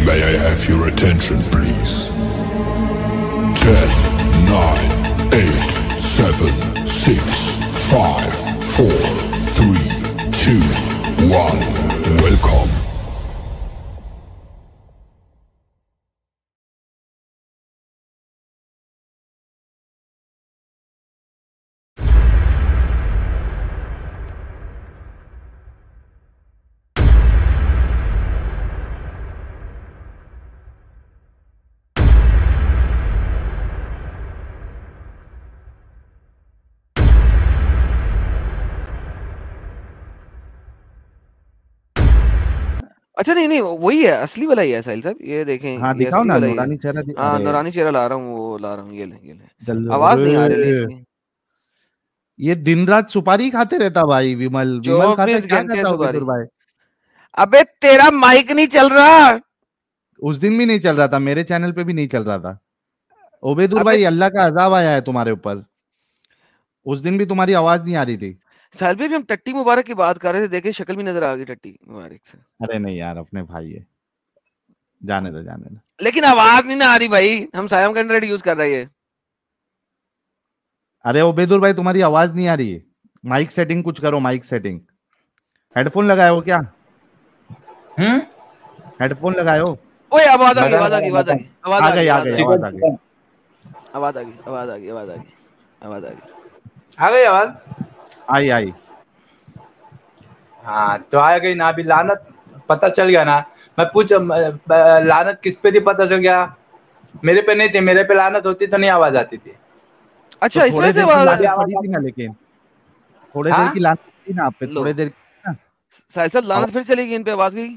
May I have your attention, please? 10, 9, 8, 7, 6, 5, 4, 3, 2, 1. Welcome. अच्छा नहीं नहीं वही है, असली वाला ही है साहिल साहब, ये देखें। हाँ ये दिखाओ असली ना, वाला ही है। नूरानी चेहरा हाँ अरे नूरानी चेहरा ला रहा हूँ, वो ला रहा हूँ, ये ले जल्दी। आवाज नहीं आ रही अरे इसकी। ये दिन रात सुपारी खाते रहता भाई, विमल विमल खाता है, 24 क्या घंटे करता हो सुपारी। बेदुर भाई? अबे तेरा माइक नहीं चल रहा। उस दिन भी नहीं चल रहा था, मेरे चैनल पे भी नहीं चल रहा था। ओबेदुर अबे भाई, अल्लाह का अजाब आया है तुम्हारे ऊपर। उस दिन भी तुम्हारी आवाज नहीं आ रही थी। साहिल भाई भी हम टट्टी मुबारक की बात कर रहे थे, देखे शक्ल भी नजर आ गई टट्टी मुबारक से। अरे नहीं यार, अपने भाई है, जाने दो जाने दो। लेकिन आवाज नहीं ना आ रही भाई, हम सायम का इंटरनेट यूज कर रहे हैं। अरे ओबेदुर भाई, तुम्हारी आवाज नहीं आ रही है। माइक सेटिंग कुछ करो, माइक सेटिंग। हेडफोन लगाए हो क्या? हेडफोन लगाए हो? ओए आवाज आ गई, आवाज आ गई, आवाज आ गई, आवाज आ आ गई गई, आ आवाज गई आ गई, आवाज आ गई। आवाज आ गई, आवाज आ गई, आवाज आ गई, आवाज आ गई, आ गई आवाज। आई आई। हाँ तो आ गई ना, अभी लानत पता चल गया ना। मैं पूछ लानत किस पे थी पता चल गया? मेरे पे नहीं थी, मेरे पे लानत होती तो नहीं आवाज आती थी। अच्छा तो इस थोड़े वजह से देर की आवाज लानत आवाज पड़ी थी ना, लेकिन थोड़े हाँ? देर की लानत थी ना आप पे, लो थोड़े देर ना। साहिल साहब लानत फिर चली गई, इन पे आवाज गई।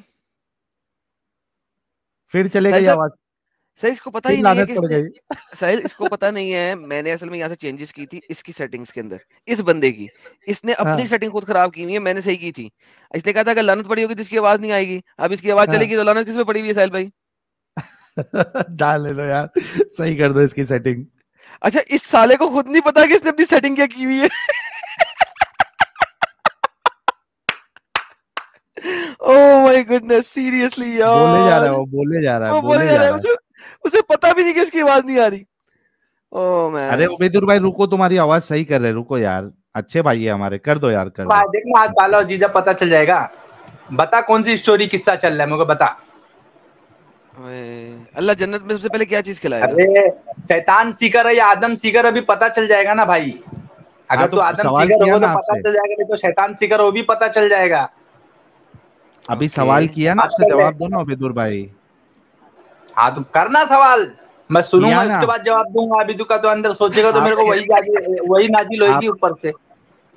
फिर चले साहिल गई साहब आवाज, साहिल इसको पता फिर ही नहीं है लानत कि पड़ इसने, गई। साहिल इसको पता नहीं है मैंने असल में यहाँ से चेंजेस की थी इसकी सेटिंग्स के अंदर, इस बंदे की। इसने अपनी हाँ सेटिंग खुद खराब की हुई है, मैंने सही की थी। इसने कहा था अगर लानत पड़ी होगी तो इसकी आवाज नहीं आएगी, अब इसकी आवाज हाँ चलेगी तो लानत किस पे पड़ी हुई है साहिल भाई? डाल दे दो यार, सही कर दो इसकी सेटिंग। अच्छा इस साले को खुद नहीं पता कि इसने अपनी सेटिंग क्या की हुई है। ओह माय गुडनेस सीरियसली बोले जा रहा है यार। वो, बोले जा रहा है, वो बोले बोले जा जा रहा है, रहा है। उसे उसे पता भी नहीं कि इसकी आवाज नहीं आ रही। ओह अरे मैन। उबेदुर भाई रुको, तुम्हारी आवाज सही कर रहे, रुको यार, अच्छे भाई है हमारे, कर दो यार, कर दो। देखना आज साला और जीजा पता चल जाएगा। बता कौन सी स्टोरी किस्सा चल रहा है, मुझे बता। अल्लाह जन्नत में सबसे पहले क्या चीज खिलाएगा? अरे शैतान सीकर है या आदम सीकर, अभी पता चल जाएगा ना भाई। हाँ अगर तो तू आदम सवाल सीकर किया होगा ना तो पता आपसे, चल जाएगा, नहीं तो शैतान सीकर हो भी पता चल जाएगा। अभी ओके सवाल किया ना, बात उसका कर ले। जवाब दो ना उबेदुर भाई। हाँ तो करना सवाल, मैं सुनूंगा किया ना उसके बाद जवाब दूंगा। अभी तू का तो अंदर सोचेगा तो मेरे को आपके, वही नाजिल होगी आप ऊपर से।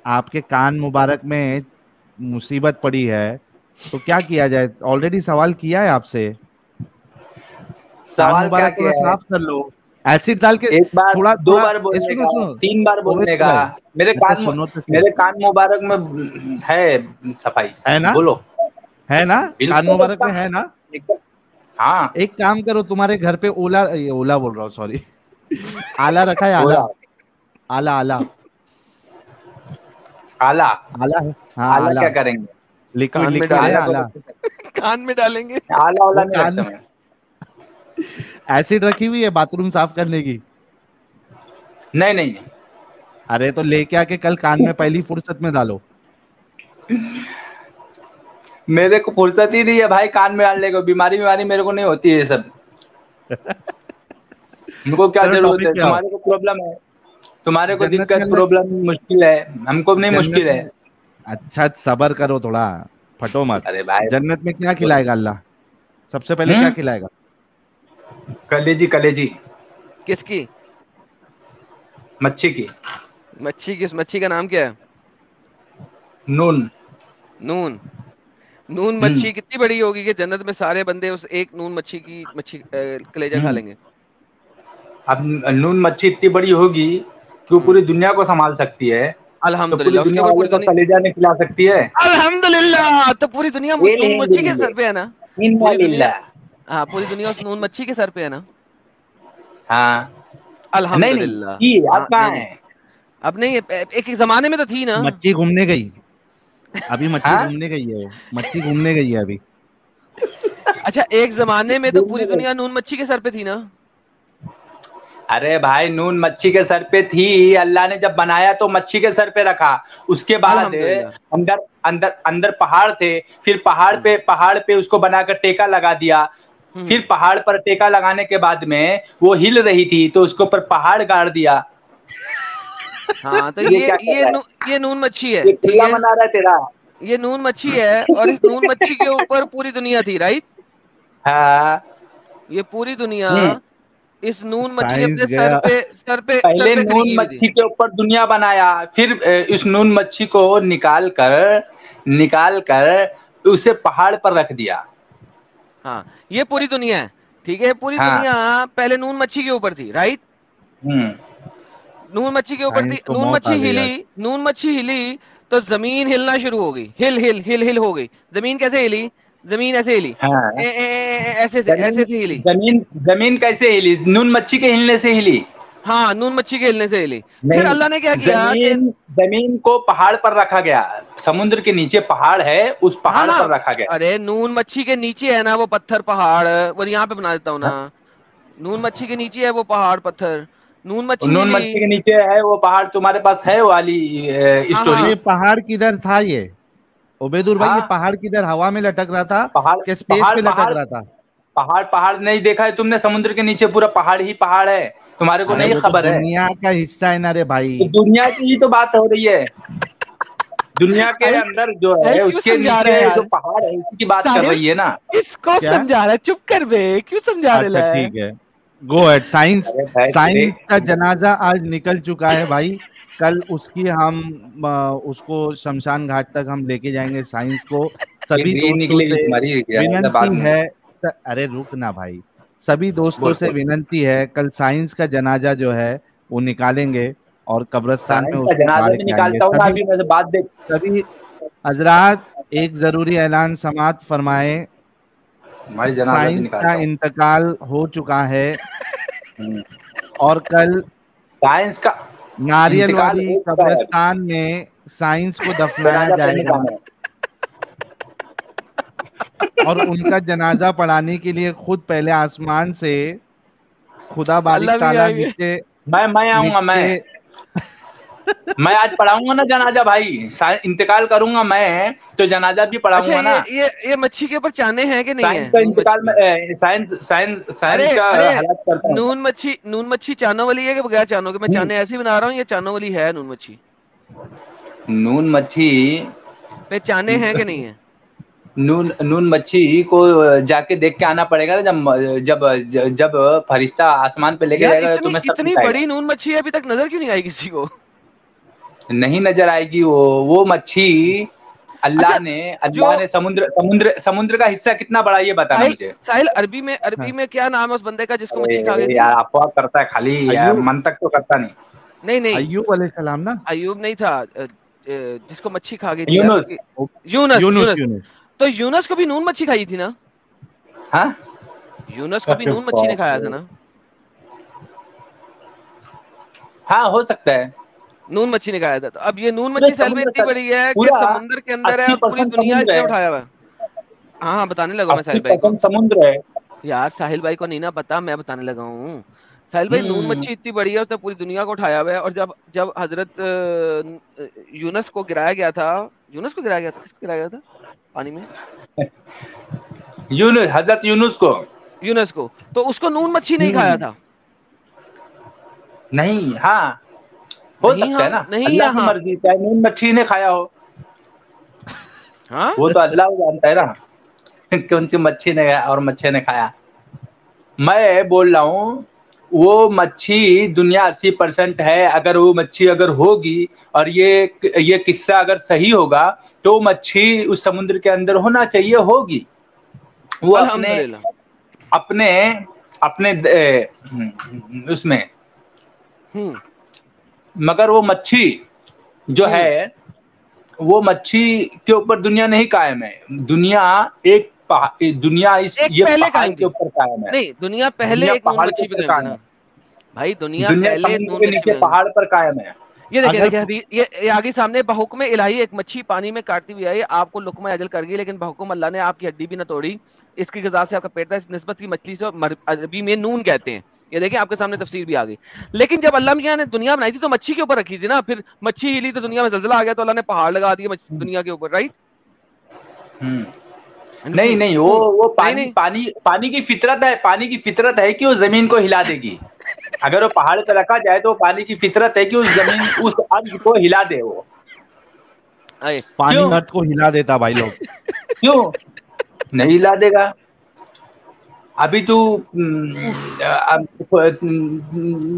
आपके कान मुबारक में मुसीबत पड़ी है, तो क्या किया जाए? ऑलरेडी सवाल किया है आपसे, कान सवाल क्या मुबारक थोड़ा किया है? साफ कर लो, एसिड डाल के। एक बार, थोड़ा दो थोड़ा बार बोलने सुनो का, सुनो, 3 बार बोलने ओबेदुर का। भाई, मेरे अच्छा कान सुनो तो सही, मेरे कान मुबारक में है सफाई। है ना? बोलो। है ना? कान बिल्कुल मुबारक में एकदम है ना? एकदम। हाँ एक काम करो, तुम्हारे घर पे ओला, ये ओला बोल रहा हूँ, सॉरी, आला रखा है, आला, बोला। आला आला, आला। आला है, हाँ आला आला, क्या करेंगे? लिक्विड कान में लिक्विड है आला डालेंगे। को आला। कान में डालेंगे। आला वाला वो नहीं कान रखता में मैं। एसिड रखी हुई है बाथरूम साफ करने की। नहीं नहीं नहीं। अरे तो लेके आके कल कान में पहली फुर्सत में डालो। मेरे को फुर्सत ही नहीं है भाई कान में डालने को। बीमारी बीमारी मेरे को नहीं होती है ये सब। उनको क्या चलो जरूरत टॉपिक है? पे आओ। तुम्हारे को प्रॉब्लम है, तुम्हारे को जन्नत में दिक्कत अल्लाह, प्रॉब्लम मुश्किल है, हमको नहीं जन्नत मुश्किल है। में, अच्छा सबर करो थोड़ा, फटो मत। अरे भाई जन्नत में क्या बोलो। खिलाएगा अल्लाह? सबसे पहले क्या खिलाएगा? कलेजी कलेजी किसकी? मच्छी की। मच्छी किस मच्छी का नाम क्या है? नून। नून। नून मच्छी कितनी बड़ी होगी कि जन्नत में सारे बंदे उस एक नून मच्छी की कलेजा खा लेंगे? अब नून मच्छी इतनी बड़ी होगी कि वो पूरी दुनिया को संभाल सकती है, तो पूरी अल्हम्दुलिल्लाह उसके दुनिया ऊपर वालों पूरी को दुनिया। कलेजा नहीं खिला सकती है। अल्हम्दुलिल्लाह तो पूरी दुनिया उस नून मच्छी के सर पे है ना? पूरी दुनिया, हाँ पूरी दुनिया उस नून मच्छी के सर पे है ना? हाँ नहीं नहीं अल्हम्दुलिल्लाह। ये हाँ अब कहाँ नहीं नहीं, है? अब नहीं, एक जमाने में तो थी ना। मच्छी घूमने गई, अभी मच्छी हाँ घूमने गई है, वो मच्छी घूमने गई है अभी। अच्छा, एक जमाने में तो पूरी दुनिया नून मच्छी के सर पे थी ना। अरे भाई, नून मच्छी के सर पे थी, अल्लाह ने जब बनाया तो मच्छी के सर पे रखा। उसके बाद अल्हम्दुलिल्लाह। अंदर अंदर अंदर पहाड़ थे, फिर पहाड़ पे उसको बनाकर टेका लगा दिया। फिर पहाड़ पर टेका लगाने के बाद में वो हिल रही थी तो उसके ऊपर पहाड़ गाड़ दिया। हाँ, तो ये नून मच्छी है, ये ठीक किला है, बना रहा है तेरा। ये नून मच्छी है, और इस नून मच्छी के ऊपर पूरी दुनिया थी, राइट। हाँ, ये पूरी दुनिया इस नून मच्छी के साइंस अपने गया। पहले खड़ी नून की हुई मच्छी थी। के ऊपर दुनिया बनाया, फिर इस नून मच्छी को निकाल कर उसे पहाड़ पर रख दिया। हाँ, ये पूरी दुनिया है, ठीक है। पूरी हाँ। दुनिया पहले नून मच्छी के ऊपर थी, राइट। नून मच्छी के ऊपर थी, साइंस को मौत आ गई आज। नून मच्छी हिली तो जमीन हिलना शुरू हो गई, हिल हो गई। जमीन कैसे हिली? जमीन ऐसे हिली, हाँ। ऐसे से हिली। जमीन कैसे हिली? नून मच्छी के हिलने से हिली। हाँ, नून मच्छी के हिलने से हिली। फिर नहीं, अल्लाह ने क्या किया कि जमीन को पहाड़ पर रखा गया। समुद्र के नीचे पहाड़ है, उस पहाड़ हाँ, पर रखा गया। अरे नून मच्छी के नीचे है ना वो पत्थर पहाड़, वो यहाँ पे बना देता हूँ ना। नून मच्छी के नीचे है वो पहाड़ पत्थर। नून मच्छी के नीचे है वो पहाड़, तुम्हारे पास है वाली स्टोरी? ये पहाड़ किधर था ये उबैदुर भाई? ये पहाड़ किधर हवा में लटक रहा था? क्या स्पेस पे लटक रहा था? पहाड़ नहीं देखा है तुमने? समुद्र के नीचे पूरा पहाड़ ही पहाड़ है, तुम्हारे को नहीं खबर है? दुनिया का हिस्सा है ना रे भाई। तो दुनिया की ही तो बात हो रही है। दुनिया के अंदर जो है उसके नीचे जो पहाड़ है उसकी बात कर रही है ना। किसको समझा रहा है? चुप कर बे, क्यों समझा रहा है? ठीक है, गो एट। साइंस का जनाजा आज निकल चुका है भाई। कल उसकी हम उसको शमशान घाट तक हम लेके जाएंगे साइंस को। सभी दोस्तों से विनती है, अरे रुक ना भाई, सभी दोस्तों से विनती है, कल साइंस का जनाजा जो है वो निकालेंगे और कब्रिस्तान में उसको निकालेंगे। सभी हजरात एक जरूरी ऐलान समाअत फरमाए, साइंस का इंतकाल हो चुका है और कल साइंस का नारियल वाली कब्रिस्तान में साइंस को दफनाया जाएगा और उनका जनाजा पढ़ाने के लिए खुद पहले आसमान से खुदा बारिक ताला नीचे मैं आऊंगा। मैं आज पढ़ाऊंगा ना जनाजा भाई, इंतकाल करूंगा मैं तो जनाजा भी पढ़ाऊंगा ना। ये मच्छी के ऊपर चाने हैं कि नहीं है? साइंस का इंतकाल में साइंस का हालत करता हूं। नून मच्छी चानों वाली है कि बगैर चानों के? मैं चाने ऐसे ही बना रहा हूँ, ये चानों वाली है नून मच्छी? नून मच्छी पे चाने हैं कि नहीं है? नून मच्छी को जाके देख के आना पड़ेगा ना, जब फरिश्ता आसमान पे लेके जाएगा तो तुम्हें सब इतनी बड़ी नून मच्छी अभी तक नजर क्यों नहीं आई किसी को? नहीं नजर आएगी वो मच्छी। अल्लाह ने समुद्र का हिस्सा कितना बड़ा ये बताना मुझे। साहिल, अरबी में क्या नाम है उस बंदे का जिसको मच्छी खा गई थी? यार अफवाह करता है खाली, मन तक तो करता नहीं। अय्यूब अलैहिस्सलाम ना? अय्यूब नहीं था, जिसको मच्छी खा गई थी। यूनुस। तो यूनुस को भी नून मच्छी खाई थी ना? हाँ, यूनुस को भी नून मच्छी ने खाया था ना? हाँ, हो सकता है नून मच्छी ने खाया था। तो अब ये नून मच्छी साहिल में इतनी बड़ी है कि समुद्र के अंदर है, पूरी दुनिया इसने उठाया हुआ है। हाँ, बताने लगा मैं साहिल भाई को। समुद्र है यार, साहिल भाई को नहीं ना पता, मैं बताने लगा हूँ। साहिल भाई, नून मच्छी इतनी बड़ी है उसने पूरी दुनिया को उठाया हुआ है। और जब हजरत यूनुस को गिराया गया था, किसको गिराया गया था पानी में? हजरत यूनुस को तो उसको नून मच्छी नहीं खाया था? नहीं, हाँ हो सकता है ना, अल्लाह की मर्जी, चाहे नून मच्छी ने खाया हो। हाँ, वो तो अल्लाह जानता है ना कौन सी मच्छी ने और मच्छी ने खाया। मैं बोल रहा हूँ वो मच्छी दुनिया 80% है। अगर वो मच्छी अगर होगी और ये किस्सा अगर सही होगा तो मच्छी उस समुद्र के अंदर होना चाहिए, होगी। वो अपने उसमें मगर वो मच्छी जो है वो मच्छी के ऊपर दुनिया नहीं कायम है। दुनिया ये पहाड़ के ऊपर कायम है। नहीं, दुनिया पहले एक मच्छी पे कायम है भाई। दुनिया पहले के नीचे पहाड़ पर कायम है। ये देखिए अगर देखिए ये आगे सामने बहुकुम इलाही एक मच्छी पानी में काटती हुई आई, आपको लुकमा अजल कर गई, लेकिन बहुकुम अल्लाह ने आपकी हड्डी भी न तोड़ी, इसकी ग़िज़ा से आपका पेट था, इस निस्बत की मछली से अरबी में नून कहते हैं। ये देखिए आपके सामने तफसीर भी आ गई। लेकिन जब अल्लाह मियां ने दुनिया बनाई थी तो मच्छी के ऊपर रखी थी ना, फिर मच्छी हिली तो दुनिया में ज़लज़ला आ गया, तो अल्लाह ने पहाड़ लगा दिए दुनिया के ऊपर, राइट? नहीं नहीं, वो पानी नहीं। पानी की फितरत है, पानी की फितरत है कि वो जमीन को हिला देगी। अगर वो पहाड़ पे रखा जाए तो पानी की फितरत है कि उस जमीन उस अर्ज को हिला दे। वो पानी अर्थ को हिला देता भाई लोग। क्यों नहीं हिला देगा? अभी तू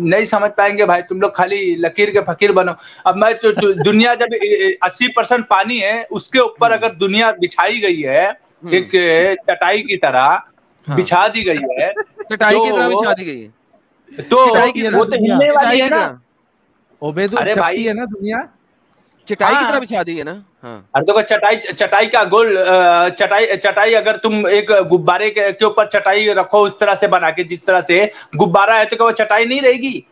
नहीं समझ पाएंगे भाई, तुम लोग खाली लकीर के फकीर बनो। अब मैं तो दुनिया जब 80% पानी है, उसके ऊपर अगर दुनिया बिछाई गई है एक चटाई की तरह, बिछा दी गई है, चटाई की तरह बिछा दी गई है, तो वो तो हिलने वाली है ना। ओबेदुर चपटी है ना दुनिया, चटाई की तरह बिछा दी है ना। अरे देखो चटाई का गोल चटाई अगर तुम एक गुब्बारे के ऊपर चटाई रखो उस तरह से बना के, जिस तरह से गुब्बारा है, तो क्या वो चटाई नहीं रहेगी?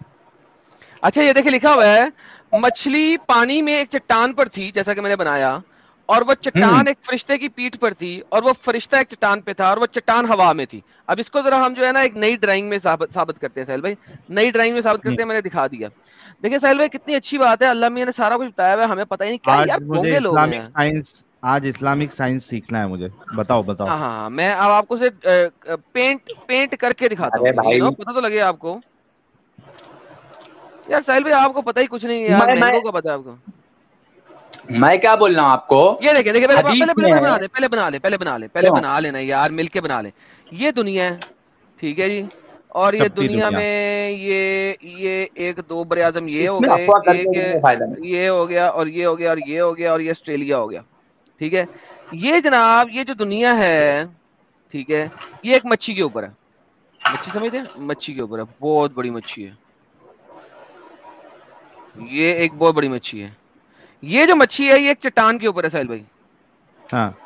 अच्छा ये देखिए लिखा हुआ है, मछली पानी में एक चट्टान पर थी जैसा कि मैंने बनाया, और वो चट्टान एक फरिश्ते की पीठ पर थी, और वो फरिश्ता एक चट्टान पे था, और वो चट्टान हवा में थी। अब इसको जरा हम जो है ना एक नई ड्राइंग में साबित करते हैं साहिल भाई, नई ड्राइंग में साबित करते हैं। मैंने दिखा दिया। देखिए साहिल भाई कितनी अच्छी बात है, अल्लाह मियां ने सारा कुछ बताया हुआ है, हमें पता ही नहीं क्या यार भोंगे लोग हैं। आज इस्लामिक साइंस सीखना है मुझे, बताओ। हाँ, मैं अब आपको से पेंट करके दिखाता हूँ, पता तो लगे आपको। यार साहिल भाई आपको पता ही कुछ नहीं है यार, मैंगो का पता है आपको। मैं क्या बोल रहा हूँ आपको, ये देखिए पहले बना लेना यार, मिलके बना ले। ये दुनिया है, ठीक है जी, और ये दुनिया में ये एक दो बड़े आजम ये हो गए, ये हो गया और ये हो गया और ये हो गया और ये ऑस्ट्रेलिया हो गया, ठीक है। ये जनाब ये जो दुनिया है, ठीक है, ये एक मच्छी के ऊपर है। मच्छी समझते हैं? मच्छी के ऊपर है, बहुत बड़ी मच्छी है, ये एक बहुत बड़ी मच्छी है। ये जो मच्छी है ये एक चट्टान के ऊपर है साहिल भाई, हाँ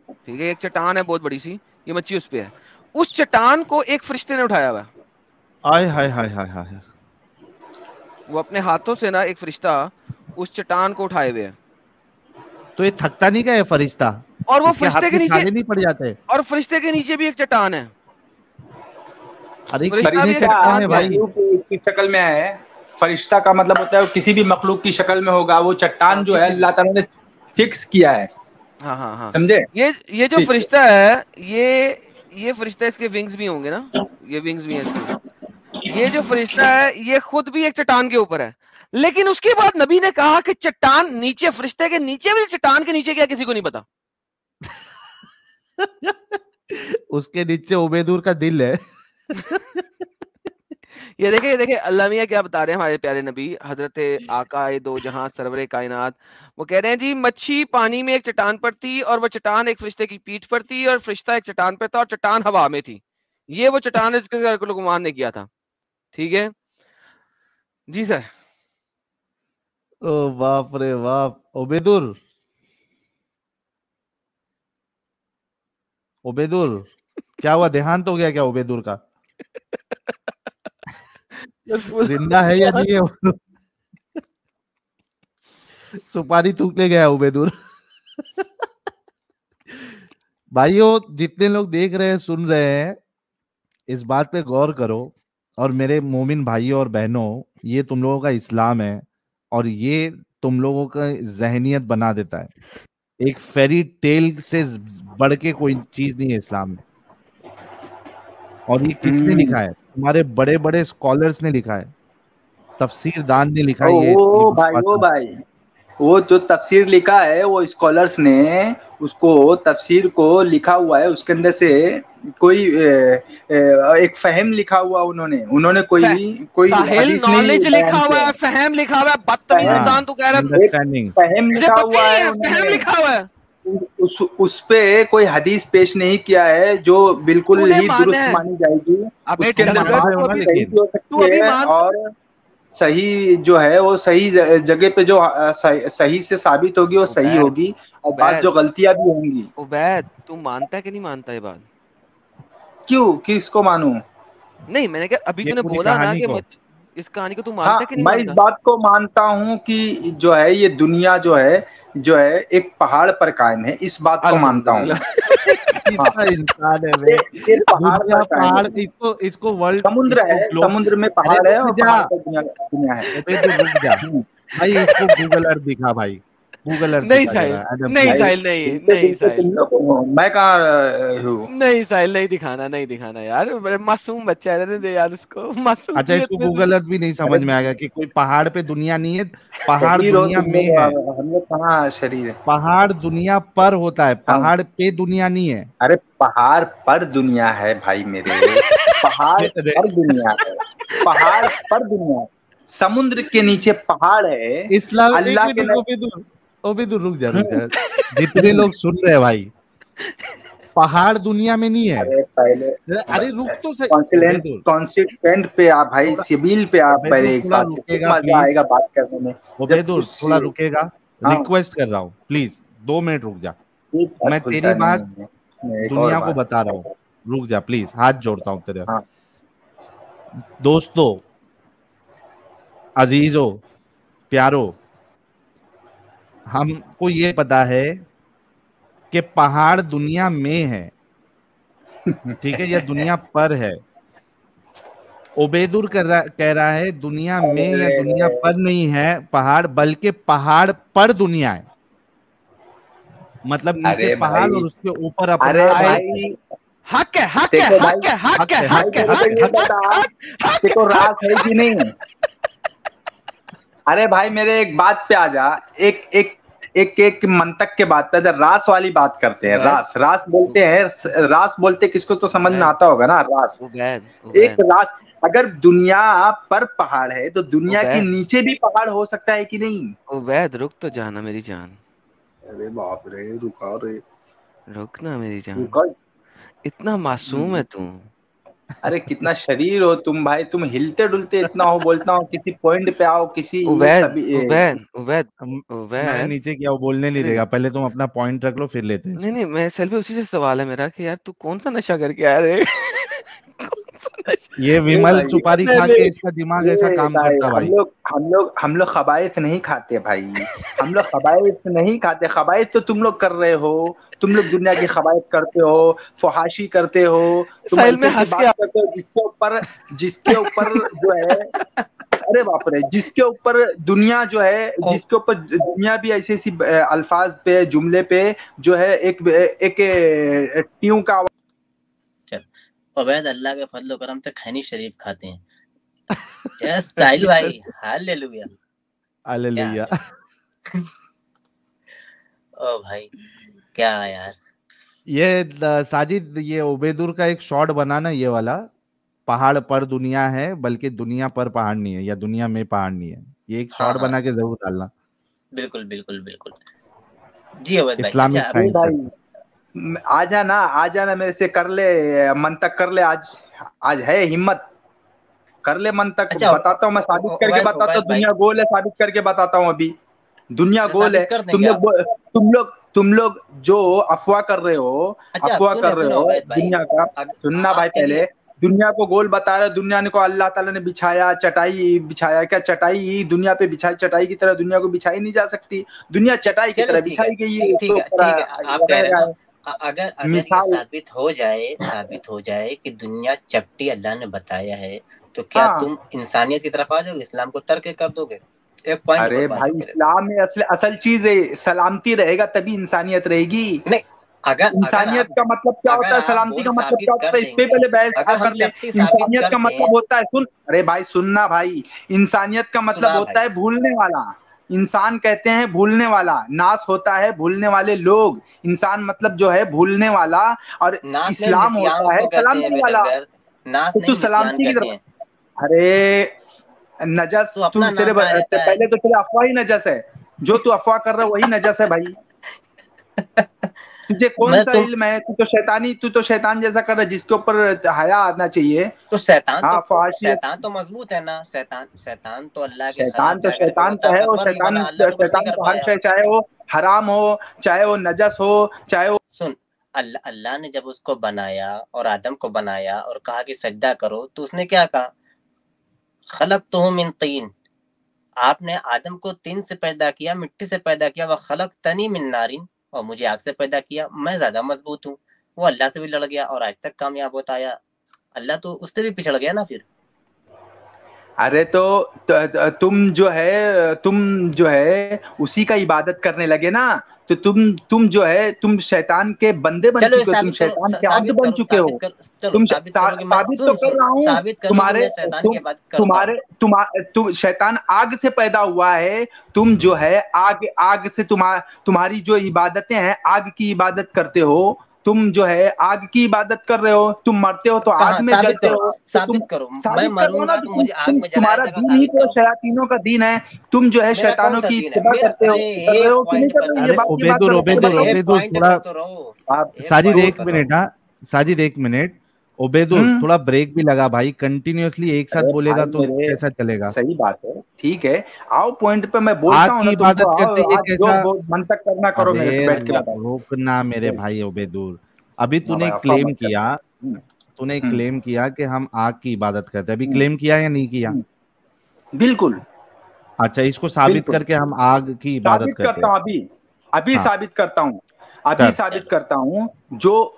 ठीक है, एक चट्टान है बहुत बड़ी सी, ये मच्छी उस पे है। उस चट्टान को एक फरिश्ते ने उठाया हुआ। आय हाय हाय हाय हाय, वो अपने हाथों से ना, एक फरिश्ता उस चट्टान को उठाए हुए है। तो ये थकता नहीं क्या ये फरिश्ता? और वो फरिश्ते के नीचे नहीं पड़ जाते, और फरिश्ते के नीचे भी एक चट्टान है। अरे चट्टान है भाई, की शक्ल में है। फरिश्ता का मतलब होता है किसी भी मखलूक की शक्ल में होगा। वो चट्टान जो है अल्लाह ताला ने फिक्स किया है। हाँ समझे? ये जो फरिश्ता है, ये फरिश्ता, इसके विंग्स भी होंगे ना, ये विंग्स भी हैं इसके। ये जो फरिश्ता है ये खुद भी एक चट्टान के ऊपर है, लेकिन उसके बाद नबी ने कहा कि चट्टान नीचे, फरिश्ते के नीचे भी, चट्टान के नीचे क्या किसी को नहीं पता। उसके नीचे उबैदुर का दिल है। ये देखिए अल्लाह मियां क्या बता रहे हैं हमारे प्यारे नबी हजरत आका दो जहां सरवरे कायनात। वो कह रहे हैं जी मच्छी पानी में एक चट्टान पर थी, और वो चट्टान एक फरिश्ते की पीठ पर थी, और फरिश्ता एक चट्टान पर था, और चट्टान हवा में थी। ये वो चट्टान है जिसके लुकमान ने किया था, ठीक है जी सर। ओ बाप रे बाप, उबैदुर क्या हुआ, देहांत हो गया क्या उबैदुर का? जिंदा है या नहीं है? सुपारी थूकने गया उबैदुर। भाइयों जितने लोग देख रहे हैं, सुन रहे हैं, इस बात पे गौर करो। और मेरे मोमिन भाइयों और बहनों, ये तुम लोगों का इस्लाम है, और ये तुम लोगों का जहनियत बना देता है। एक फेरी टेल से बढ़ के कोई चीज नहीं है इस्लाम में। और ये किसने लिखा है? तुम्हारे बड़े बड़े स्कॉलर्स ने लिखा है, तफसीरदान ने लिखा है। भाई वो जो तफसीर लिखा है, वो स्कॉलर्स ने उसको तफसीर को लिखा हुआ है, उसके अंदर से कोई एक फहम लिखा हुआ उन्होंने कोई हदीस नॉलेज लिखा हुआ है, फहम लिखा हुआ है। बदतमीज इंसान तू कह रहा है, फहम लिखा हुआ है, फहम लिखा हुआ है। उस पे कोई हदीस पेश नहीं किया है जो बिल्कुल ही दुरुस्त मानी जाएगी। उसके अंदर सही हो सकती है, और सही जो है वो सही जगह पे जो सही से साबित होगी वो सही होगी, और बात जो गलतियां भी होंगी। उबैद तू मानता है कि नहीं मानता ये बात? क्यों, किसको मानूं? नहीं मैंने क्या, अभी तूने बोला ना कि इस कहानी को तू मानता हाँ, है कि नहीं मैं इस मानता? बात को मानता हूँ कि जो है ये दुनिया जो है एक पहाड़ पर कायम है, इस बात को मानता हूँ मैं। हाँ, कितना इंसान है बे। ये पहाड़ दुनिया पर कायम पहाड़, है। इसको वर्ल्ड, समुद्र इसको है, ग्लोब। समुद्र में अरे पहाड़ है रुक और जा, पहाड़ पर दुनिया है। अबे तू रुक जा भाई, इसको गूगल अर्थ दिखा भाई, गूगल अर्थ नहीं दिखा साहिल, जरा एडम नहीं प्लीज। साहिल, नहीं दिलते नहीं दिलते साहिल, तुम लोग हो, मैं कहाँ हूँ। नहीं साहिल, नहीं दिखाना, नहीं दिखाना यार, बड़े मासूम बच्चा है, रहने दे यार उसको, अच्छा, मासूमियत इसको में से। गूगल अर्थ भी नहीं समझ में आएगा कि कोई पहाड़ पे दुनिया नहीं है, पहाड़ शरीर हो दुनिया तुम में है। लोग, हम लोग कहाँ शरीर है। पहाड़ दुनिया पर होता है, हम पहाड़ पे दुनिया नहीं है। अरे पहाड़ पर दुनिया है भाई मेरे, पहाड़ अरे, पर दुनिया है, पहाड़ पर दुनिया है। समुद्र के नीचे पहाड़ है। इस्लाम, एक अल्लाह मिनट के रुको, ओबेदुर रुक जा, रुक हम्म, जा। जितने लोग सुन रहे हैं भाई, पहाड़ दुनिया में नहीं है। अरे पहले अरे रुक तो सही कॉन्सिलेंट ओबेदुर, कॉन्सिस्टेंट पे आप भाई, थोड़ा सिविल पे आप ओबेदुर पहले एक थोड़ा बात, तो रुकेगा मजा प्लीज, आएगा बात करने में। जब ओबेदुर कुछ थोड़ा रुकेगा, हाँ, रिक्वेस्ट कर रहा हूँ प्लीज, 2 मिनट रुक जा। एक बात मैं खुलता तेरी नहीं बात है, एक और दुनिया को बात। बता रहा हूँ, रुक जा प्लीज, हाथ जोड़ता हूँ तेरे। हाँ दोस्तों, अजीजों, प्यारो, हमको ये पता है कि पहाड़ दुनिया में है, ठीक है, या दुनिया पर है। ओबेदुर कह रहा है दुनिया में या दुनिया अरे पर नहीं है पहाड़, बल्कि पहाड़ पर दुनिया है। मतलब नीचे अरे पहाड़ भाई, और उसके ऊपर अपना अरे बर्फ है। भाई, हक है, हक है, देखो भाई, हक है, हक हक है, है, भाई हक हक है, है, तेरे को हक हक, है, ये हक है। बता, हक, तेरे को हक, रास है कि नहीं। अरे भाई मेरे एक बात पे आ जा, एक एक एक एक मंतक के बात पे इधर रास वाली बात करते हैं। उबैद, रास रास बोलते हैं, रास बोलते किसको तो समझ में उबैद, आता होगा ना, रास। उबैद, एक उबैद, रास, अगर दुनिया पर पहाड़ है तो दुनिया के उबैद, नीचे भी पहाड़ हो सकता है कि नहीं। उबैद, रुक तो जाना मेरी जान, अरे बाप रे, रुका रे, रुक ना मेरी जान, रुका। इतना मासूम है तू। अरे कितना शरीर हो तुम भाई, तुम हिलते डुलते इतना हो, बोलता हूँ किसी पॉइंट पे आओ, किसी उबैद, सभी उबैद, उबैद, मैंने उबैद, नीचे किया, वो बोलने नहीं नहीं, देगा, पहले तुम अपना पॉइंट रख लो फिर लेते हैं नहीं, इसको। नहीं, मैं सेल्फी उसी से सवाल है मेरा कि यार तू कौन सा नशा करके आया रे? कौन सा नशा? ये ये विमल भाई, सुपारी नहीं, खा नहीं, के इसका दिमाग ऐसा ये काम भाई, करता भाई। हम लोग खबाइथ नहीं खाते भाई, हम लोग खबाइथ नहीं खाते। खबाइथ तो तुम लोग कर रहे हो, तुम लोग दुनिया की खबाइथ करते हो, फहाशी करते हो, तुम साहिल में ऐसी ऐसी हंस के बात करते हो जिसके ऊपर जो है, अरे बाप रे, जिसके ऊपर दुनिया जो है, जिसके ऊपर दुनिया भी ऐसी ऐसी अल्फाज पे, जुमले पे जो है एक एक ट्यूं का। उबैद अल्लाह के फजल करम से खैनी शरीफ खाते हैं। साहिल भाई, हालेलुया, हालेलुया। ओ भाई क्या यार, ये साजिद, ये ओबेदुर का एक शॉट बनाना, ये वाला, पहाड़ पर दुनिया है बल्कि दुनिया पर पहाड़ नहीं है, या दुनिया में पहाड़ नहीं है, ये एक शॉट हाँ, बना के जरूर डालना। बिल्कुल बिल्कुल बिल्कुल जी अवैध भाई। इस्लामिक अच्छा, साइंस भाई आ जाना मेरे से, कर ले मन तक, कर ले आज, आज है हिम्मत, कर ले मन तक। अच्छा बताता हूँ मैं, साबित करके उबैद बताता हूँ, भाई, दुनिया गोल है, साबित करके बताता हूँ अभी। दुनिया अच्छा, गोल है। साबित कर देंगे आप। तुम लोग जो अफवाह कर रहे हो, अच्छा अफवाह कर रहे सुनो हो उबैद भाई, दुनिया का, सुनना भाई पहले। दुनिया को गोल बता रहे, दुनिया को अल्लाह ताला ने बिछाया, चटाई बिछाया, क्या चटाई दुनिया पे बिछाई, चटाई की तरह दुनिया को बिछाई नहीं जा सकती, दुनिया चटाई की चलो तरह ठीक है, बिछाई गई है, उसके ठीक है, ऊपर ठीक है, आप कह रहे हैं ना, अगर अगर ये मिसाल। साबित हो जाए कि दुनिया चपटी अल्लाह ने बताया है, तो क्या हाँ, तुम इंसानियत की तरफ आ जाओगे, इस्लाम को तर्क कर दोगे? एक पॉइंट अरे बता भाई, दो मेरे इस्लाम में असल चीज है, सलामती रहेगा तभी इंसानियत रहेगी। को। नहीं, अगर इंसानियत का मतलब क्या होता है, सलामती बोल का मतलब क्या साबित होता कर है, इस पे देंगे, पहले बहस अगर हम कर ले। चपटी साबित इंसानियत का करते हैं, मतलब होता है, सुन, अरे भाई सुनना भाई, इंसानियत का मतलब सुना होता भाई, है भूलने वाला। इंसान कहते हैं भूलने वाला, नाश होता है भूलने वाले लोग। इंसान मतलब जो है भूलने वाला, और नाश नहीं इस्लाम निस्यान होता है उसको कहते हैं सलामती वाला। बेदरगर, नाश तो तू नहीं निस्यान सलामती की कहते तरफ, हैं। अरे नजस, तो तू अपना तेरे नाम कहाँ रहता है? पहले तो तेरे अफवाह ही नजस है, जो तू अफवाह कर रहा है वही नजस है भाई। तुझे कौन मैं सा तुम इल्म है, तू तो शैतान जैसा कर रहा है, जिसके ऊपर हया आना चाहिए। तो हाँ, फहाशियत। शैतान तो मजबूत है ना, शैतान तो अल्लाह के खिलाफ शैतान तो जाकर के वो शैतान तो है, और ताकतवर भी बना, अल्लाह को कुछ नहीं शैतान कर तो हर पाया। शय, चाहे वो हराम हो, चाहे वो नजस हो, चाहे वो, सुन, अल्लाह ने जब उसको बनाया और आदम को बनाया और कहा कि सजदा करो, तो उसने क्या कहा? खलक़तुहु मिन तीन, आपने आदम को तीन से पैदा किया, मिट्टी से पैदा किया। व खलक़तनी मिन नारिन, और मुझे आग से पैदा किया, मैं ज्यादा मजबूत हूँ। वो अल्लाह से भी लड़ गया और आज तक कामयाब होता आया, अल्लाह तो उससे भी पिछड़ गया ना फिर। अरे तो तुम जो है उसी का इबादत करने लगे ना, तो तुम जो है तुम शैतान के बंदे बन चुके हो, तुम शैतान के अब्द बन चुके हो। तुम साबित तो कर रहा हूँ, तुम शैतान आग से पैदा हुआ है, तुम जो है आग से तुम्हारी जो इबादतें हैं, आग की इबादत करते हो, तुम जो है आग की इबादत कर रहे हो, तुम मरते हो तो आग में जलते हो। साबित करो, मैं मरूंगा तो मुझे आग में जलाया जाएगा, तुम्हारा दीन ही तो शयातीनों का दीन है, तुम जो है शैतानों की इत्तिबा करते हो। साजिद एक मिनट, ओबेदुल थोड़ा ब्रेक भी लगा भाई, कंटिन्यूअसली एक साथ बोलेगा तो कैसा चलेगा? सही बात है, ठीक है, आओ पॉइंट पे, मैं बोलता हूं ना, इबादत करते ये कैसा मन तक करना करो, मेरे से बैठ के रोकना मेरे भाई ओबेदुल। अभी तूने क्लेम किया कि हम आग की इबादत करते हैं, अभी क्लेम किया या नहीं किया? बिल्कुल। अच्छा, इसको साबित करके हम आग की इबादत करते हैं। अभी साबित करता हूँ, साबित करता हूँ। जो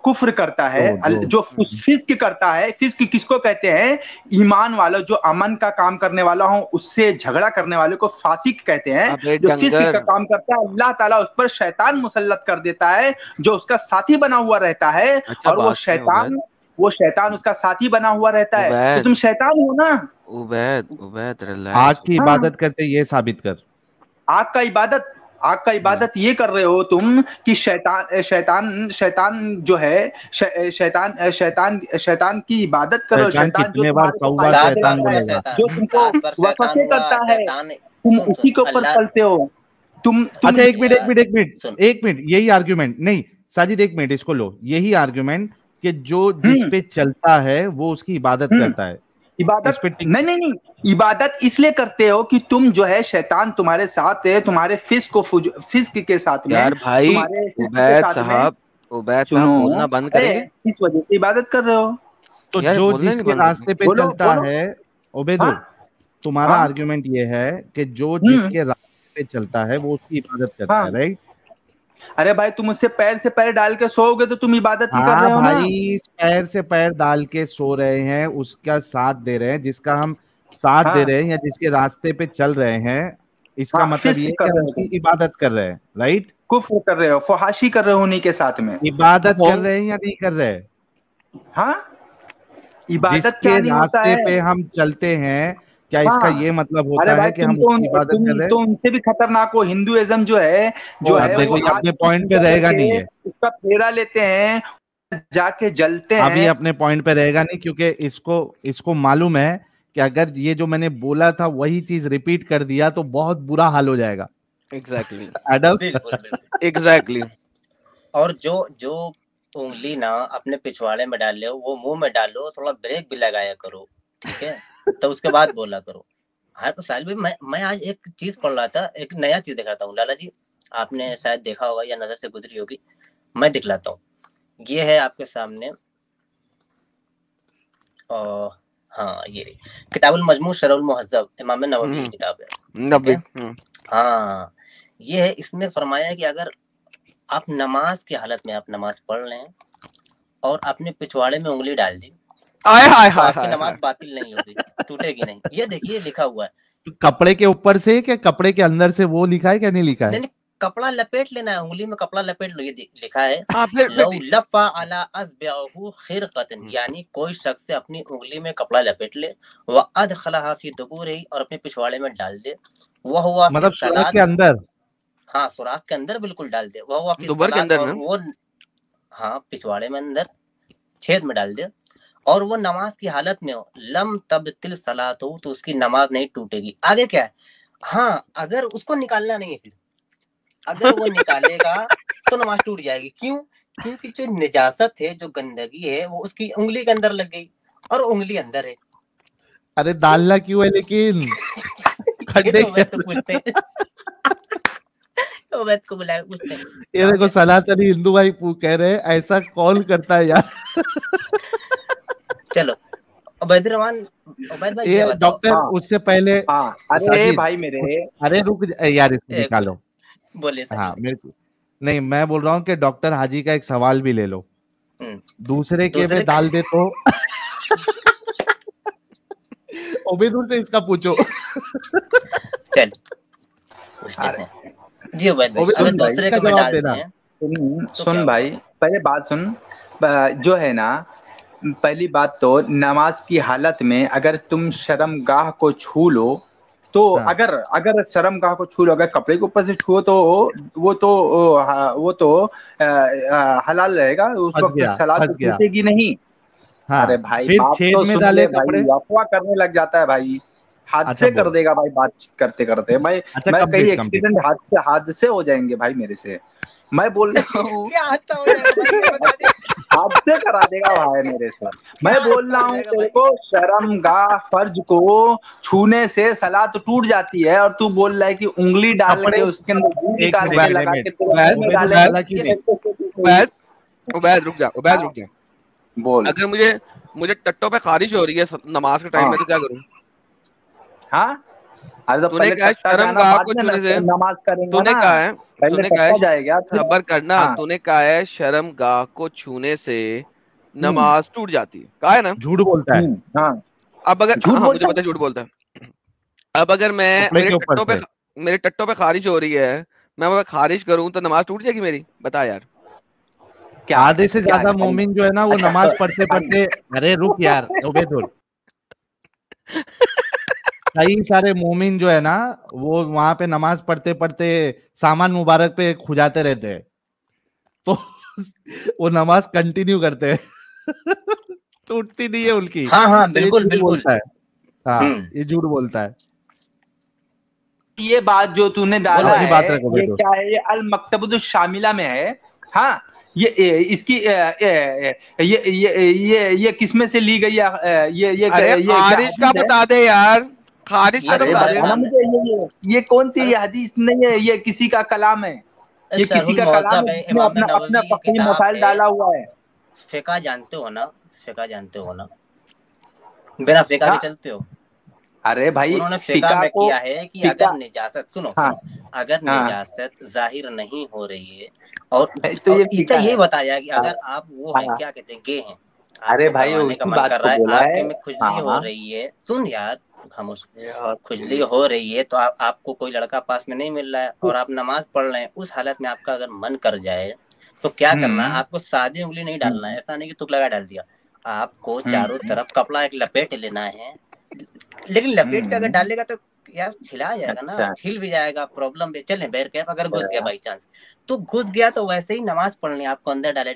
कुफ्र करता है, जो फिस्क करता है, फिस्क किसको कहते हैं? ईमान वाला, जो अमन का काम करने वाला हो, उससे झगड़ा करने वाले को फासिक कहते हैं। जो फिस्क का काम करता है, अल्लाह ताला उस पर शैतान मुसल्लत कर देता है, जो उसका साथी बना हुआ रहता है। और वो शैतान उसका साथी बना हुआ रहता है। तो तुम शैतान हो ना। उबैद आग की इबादत करते, ये साबित कर। आग का इबादत ये कर रहे हो तुम कि शैतान जो है, शैतान की इबादत करो। शैतान जो तुमको वसवसे करता है, तुम उसी के ऊपर चलते हो। तुम अच्छा, एक मिनट, यही आर्ग्यूमेंट नहीं साजिद, एक मिनट इसको लो, यही आर्ग्यूमेंट कि जो जिस पे चलता है वो उसकी इबादत करता है। इबादत नहीं, इबादत इसलिए करते हो कि तुम जो है शैतान तुम्हारे साथ है, तुम्हारे फिस्क के साथ में। यार भाई उबैद साहब बोलना बंद करेंगे, इस वजह से इबादत कर रहे हो। तो जो जिसके रास्ते पे चलता है, ओबेदुल तुम्हारा आर्ग्यूमेंट ये है कि जो जिसके रास्ते पे चलता है वो उसकी इबादत करता है, राइट? अरे भाई, तुम उससे पैर से पैर डाल के सोओगे तो तुम इबादत ही कर रहे हो ना भाई। पैर से पैर डाल के सो रहे हैं, उसका साथ दे रहे हैं, जिसका हम साथ दे रहे हैं या जिसके रास्ते पे चल रहे हैं, इसका मतलब ये कि उसकी इबादत कर रहे हैं, राइट? कुफ्र कर रहे हो, फहाशी कर रहे हो उन्हीं के साथ में। इबादत कर रहे हैं या नहीं कर रहे? इबादत क्या नहीं होता है? रास्ते पे हम चलते हैं, क्या इसका ये मतलब होता है कि हम इबादत कर रहे हैं? तो उनसे भी खतरनाक हो हिंदुइज्म जो है देखो ये अपने पॉइंट पे रहेगा नहीं है, उसका फेरा लेते हैं, जाके जलते हैं। अभी अपने पॉइंट पे रहेगा नहीं, क्योंकि इसको मालूम है कि अगर ये जो मैंने बोला था वही चीज रिपीट कर दिया तो बहुत बुरा हाल हो जाएगा। Exactly exactly. और जो उंगली ना अपने पिछवाड़े में डाल लो, वो मुंह में डालो, थोड़ा ब्रेक भी लगाया करो, ठीक है? तो उसके बाद बोला करो। हाँ तो साहिल भाई, मैं आज एक चीज पढ़ रहा था, एक नया चीज दिखाता हूँ। लाला जी, आपने शायद देखा होगा या नजर से गुजरी होगी, मैं दिखलाता हूँ। ये है आपके सामने, हाँ ये किताबुल मजमू शरहुल मुहज़्ज़ब, इमाम नववी की किताब है। हाँ ये है, इसमें फरमाया है कि अगर आप नमाज की हालत में आप नमाज पढ़ लें और अपने पिछवाड़े में उंगली डाल दी, आपकी नमाज बातिल नहीं होगी, टूटेगी नहीं। ये देखिए लिखा हुआ है। तो कपड़े के ऊपर से क्या कपड़े के अंदर से वो लिखा है क्या नहीं लिखा है? नहीं, कपड़ा लपेट लेना है, उंगली में कपड़ा लपेट लो, ये लिखा है। लौ लफ़ा अला अस्बिअहु खिरक़तन, यानी कोई शख्स अपनी उंगली में कपड़ा लपेट ले, व अदखलहा फी दुबूरिही, और अपने पिछवाड़े में डाल दे, वह हुआ मतलब सुराख के अंदर, हाँ सुराख के अंदर बिल्कुल डाल दे, वह हुआ फी सलात, और वो हाँ पिछवाड़े में अंदर छेद में डाल दे, और वो नमाज की हालत में हो, लम तबतिल सलात हो, तो उसकी नमाज नहीं टूटेगी। आगे क्या है? हाँ अगर उसको निकालना नहीं है, फिर अगर वो निकालेगा तो नमाज टूट जाएगी। क्यों? क्योंकि जो निजासत है, जो गंदगी है, वो उसकी उंगली के अंदर लग गई, और उंगली अंदर है। अरे डालना क्यों है लेकिन? खड्डे तो पूछते को बुलाया पूछते हैं। ये देखो सनातनी हिंदू भाई कह रहे हैं ऐसा कौन करता है यार। चलो उबैद भाई ये बताओ। डॉक्टर उससे पहले अरे भाई मेरे, अरे रुक यार, इसको निकालो। बोलिए। हाँ मेरे को नहीं, मैं बोल रहा हूँ कि डॉक्टर हाजी का एक सवाल भी ले लो, दूसरे के में डाल दे तो उबैदुल से इसका पूछो। चल जी उबैद भाई, अगर दूसरे के में डाल दें। सुन भाई, पहले बात सुन। जो है ना, पहली बात तो नमाज की हालत में अगर तुम शर्मगाह को छू लो तो अगर शर्मगाह को छू लो, अगर कपड़े के ऊपर से छुओ तो वो तो हलाल रहेगा, उस वक्त सलात छूटेगी नहीं। अरे भाई फिर बात छेद तो में डाले कपड़े, अफवाह करने लग जाता है भाई, हादसे कर देगा भाई बात करते करते। मैं कहीं एक्सीडेंट हादसे हो जाएंगे भाई मेरे से, मैं बोल रहा हूँ हादसे करा देगा भाई मेरे से। मैं बोल रहा हूँ तेरे को शर्मगाह फर्ज को छूने से सलात टूट जाती है, और तू बोल रहा है कि उंगली डाल के उसके अंदर निकाल के लगा के उबैद रुक जा बोल। अगर मुझे टट्टों पे खारिश हो रही है नमाज के टाइम में तो क्या करूं? हाँ अरे तो तूने कहा शर्मगाह को छूने से नमाज करेंगे, तूने कहा है जाएगा, सबर करना। तूने कहा है शर्मगाह को छूने से नमाज टूट जाती है, कहा है ना? झूठ बोलता है। हाँ अब अगर मुझे पता है झूठ बोलता है। अब अगर मैं मेरे टट्टों पे खारिश हो रही है, मैं खारिश करूं तो नमाज टूट जाएगी मेरी? बता यार। आधे से ज्यादा मोमिन जो है ना वो नमाज पढ़ते पढ़ते, अरे रुक यार उबैदुल, कई सारे मोमिन जो है ना वो वहां पे नमाज पढ़ते पढ़ते सामान मुबारक पे खुजाते रहते हैं, तो वो नमाज कंटिन्यू करते हैं टूटती नहीं है उनकी। हाँ बिल्कुल बोलता है। हाँ ये झूठ बोलता है। ये बात जो तूने डाला है ये क्या है? ये अल मकतबुत शामिला में है। हाँ ये इसकी ये किसमें से ली गई है? ये खारिज का बता दे यार, खारिज का बता दे मुझे। ये कौन सी हदीस नहीं है, ये किसी का कलाम है, ये किसी का कलाम है जिसने अपना फक़ही मसाइल डाला हुआ है। फिक़ह जानते हो ना? फिक़ह जानते हो ना? बिना फिक़ह के चलते हो? अरे भाई उन्होंने फिक़ह में किया है कि अगर निजासत सुनो अगर निजासत जाहिर नहीं हो रही है और तो ये बताया कि अगर आप वो है क्या कहते हैं गे हैं, अरे भाई उसी बात को बोला है, आपके में खुजली हो रही है, सुन यार खामोश, खुजली हो रही है तो आपको कोई लड़का पास में नहीं मिल रहा है और आप नमाज पढ़ रहे हैं, उस हालत में आपका अगर मन कर जाए तो क्या करना है? आपको सादी उंगली नहीं डालना है, ऐसा नहीं कि तुक लगा डाल दिया, आपको चारों तरफ कपड़ा एक लपेट लेना है। लेकिन लपेट के अगर डालेगा तो यार छिला जाएगा ना, छिल भी जाएगा, प्रॉब्लम भी। चले बैर कैफ अगर घुस गया बाई चांस तो घुस गया तो वैसे ही नमाज पढ़नी आपको अंदर डाले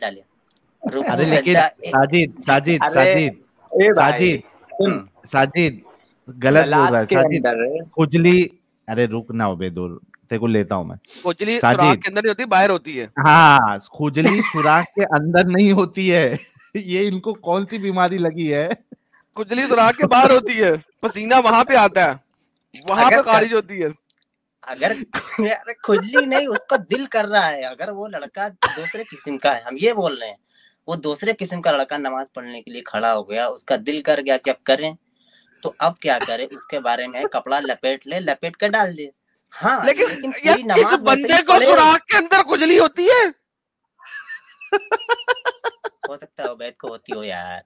अरे लेकिन साजिद गलत बोल रहा है साजिद। खुजली, अरे रुक ना उबैदुल, तेरे को लेता हूँ मैं। खुजली सुराख के अंदर नहीं होती, बाहर होती है। हाँ खुजली सुराख के अंदर नहीं होती है। ये इनको कौन सी बीमारी लगी है? खुजली सुराख के बाहर होती है, पसीना वहां पे आता है, वहां पे खारिज होती है। अगर खुजली नहीं उसका दिल कर रहा है, अगर वो लड़का दूसरे किस्म का है, हम ये बोल रहे हैं वो दूसरे किस्म का लड़का नमाज पढ़ने के लिए खड़ा हो गया, उसका दिल कर गया कि अब करें, तो अब क्या करे? उसके बारे में कपड़ा लपेट कर डाल दे। हाँ लेकिन इस बंदे को सुराख के अंदर खुजली होती है। हो सकता है उबैद को होती हो यार,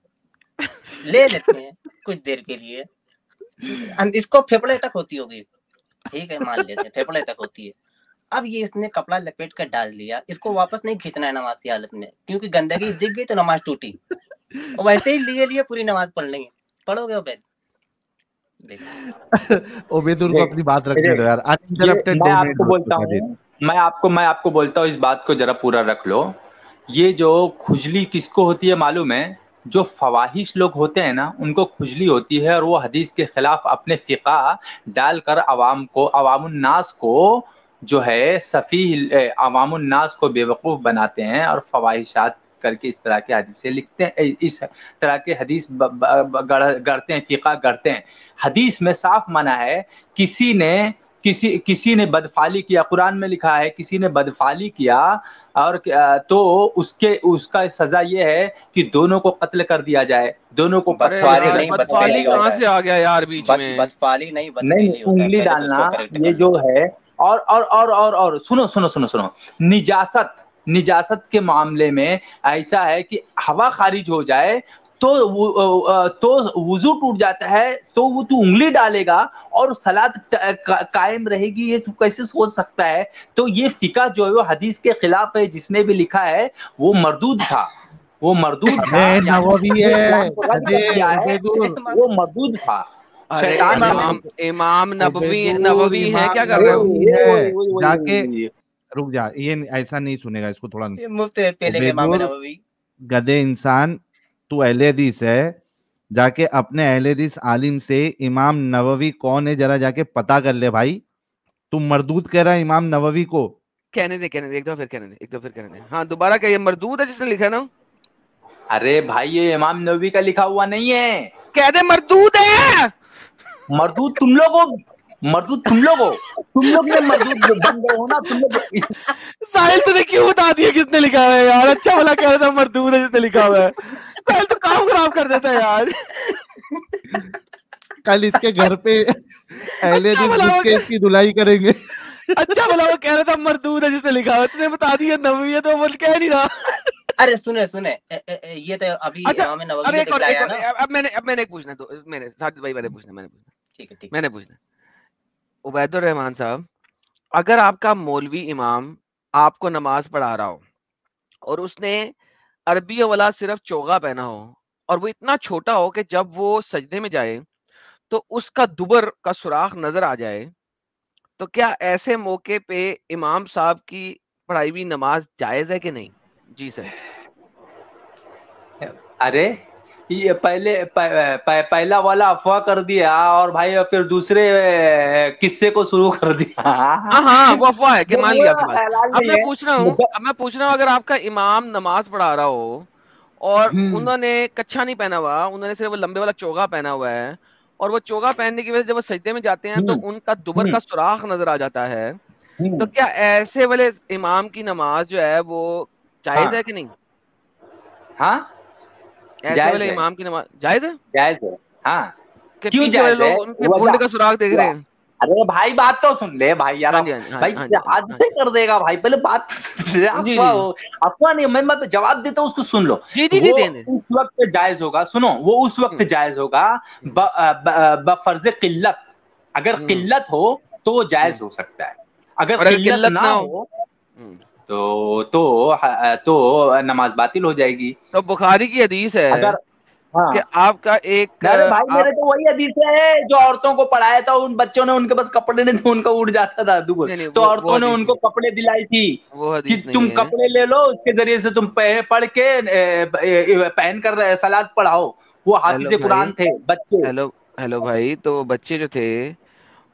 ले लेते हैं कुछ देर के लिए, इसको फेफड़े तक होती होगी, ठीक है मान लेते हैं फेफड़े तक होती है। अब ये इसने कपड़ा लपेट कर डाल दिया, इसको वापस नहीं खींचना है नमाज की हालत में, क्योंकि गंदगी दिख गई तो नमाज टूटी, और वैसे ही लिए पूरी नमाज पढ़ लेंगे। पढ़ोगे उबैद? उबैदुल को अपनी बात रखने दो यार, अनइंटरप्टेड। मैं आपको बोलता हूँ इस बात को जरा पूरा रख लो। ये जो खुजली किसको होती है मालूम है? जो फवाहिश लोग होते हैं ना उनको खुजली होती है, और वो हदीस के खिलाफ अपने फिक़ा डालकर अवामुन्नास को जो है सफ़ी अवामुन्नास को बेवकूफ़ बनाते हैं और फवाहिशात करके इस तरह के हदीसें लिखते हैं, इस तरह के हदीस गढ़ते हैं, फिक़ा गढ़ते हैं। हदीस में साफ मना है, किसी ने किसी ने बदफाली किया, कुरान में लिखा है किसी ने बदफाली किया और तो उसका सजा ये है कि दोनों को कत्ल कर दिया जाए, दोनों को बदफाली नहीं, बदफाली कहाँ से आ गया यार बीच में? बदफाली नहीं, नहीं, बदफेली होता है, उंगली पहले तो डालना उसको करेक्ट ये कर जो लो। है। और सुनो, निजासत के मामले में ऐसा है कि हवा खारिज हो जाए तो वुजू टूट जाता है, तो वो तू उंगली डालेगा और सलात कायम रहेगी, ये तू कैसे सोच सकता है? तो ये फिका जो है वो हदीस के खिलाफ है, जिसने भी लिखा है वो मरदूद था, वो मरदूद था, नववी है, वो मरदूद था। अरे इमाम नबवी है, क्या कर रहे हो? जाके रुक जा, ये ऐसा नहीं सुनेगा, इसको थोड़ा मुफ्त पहले के इमाम नबवी। गधे इंसान, तू अहले हदीस है, जाके अपने अहले हदीस आलिम से इमाम नववी कौन है जरा जाके पता कर ले भाई। तू मरदूद कह रहा है इमाम नववी को? कहने दे, एक दो फिर कहने दे। हाँ दोबारा क्या, ये मरदूद है जिसने लिखा ना? अरे भाई ये इमाम नववी का लिखा हुआ नहीं है, कह दे मरदूद है। मरदूद तुम लोग हो, तुम लोग ने मरदूद बन गए हो ना तुम लोग। साहिल तुझे क्यों बता दिया किसने लिखा है यार? अच्छा भला कह रहा था मरदूद है जिसने लिखा हुआ है। साहिल तो काम खराब कर देता है यार। कल इसके घर पे अहले हदीस इसकी धुलाई करेंगे। अच्छा भला वो कह रहा था मरदूद है जिसने लिखा हुआ, तुझे बता दिया नववी है तो वो कह नहीं रहा। अरे सुने ये तो अभी इमाम नववी ने दिखाया ना। अब मैंने एक पूछना, तो मैंने साजिद भाई मैंने पूछना। ठीक है मैंने पूछना, उबैदुर रहमान साहब, अगर आपका मौलवी इमाम आपको नमाज पढ़ा रहा हो और उसने अरबी वाला सिर्फ चोगा पहना हो और वो इतना छोटा हो कि जब वो सजदे में जाए तो उसका दुबर का सुराख नजर आ जाए, तो क्या ऐसे मौके पे इमाम साहब की पढ़ाई हुई नमाज जायज है कि नहीं? जी सर। अरे ये पहला वाला अफवाह कर दिया और भाई फिर दूसरे किस्से को शुरू कर दिया। हाँ वो अफवाह है कि मान लिया आपकी बात। अब मैं पूछ रहा हूँ अगर आपका इमाम नमाज पढ़ा रहा हो और उन्होंने कच्छा नहीं पहना हुआ, उन्होंने सिर्फ वो लंबे वाला चोगा पहना हुआ है और वो चोगा पहनने की वजह से जब वो सजदे में जाते हैं तो उनका दुबर का सुराख नजर आ जाता है, तो क्या ऐसे वाले इमाम की नमाज जो है वो जायज है कि नहीं? हाँ ऐसे वाले इमाम की नमाज जायज है? जायज है। हाँ क्यों जायज है? लोग उनके बुंड का सुराख देख रहे हैं। अरे भाई बात तो सुन ले भाई यार, भाई आज से कर देगा भाई, पहले बात अफवाह नहीं, मैं जवाब देता हूँ उसको सुन लो। उस वक्त जायज होगा, सुनो, वो उस वक्त जायज होगा बफर्ज किल्लत, अगर किल्लत हो तो वो जायज हो सकता है, अगर किल्लत ना हो तो नमाज बातिल हो जाएगी। तो बुखारी की हदीस है अगर कि आपका एक, अरे भाई मेरे तो वही हदीस है जो औरतों को पढ़ाया था, उन बच्चों ने, उनके पास कपड़े नहीं थे, उनका उड़ जाता था दुबर, तो औरतों ने उनको कपड़े दिलाई थी कि तुम कपड़े ले लो, उसके जरिए से तुम पढ़ के पहन कर सलात पढ़ाओ। वो हाफिज़े कुरान थे बच्चे। हेलो भाई, तो बच्चे जो थे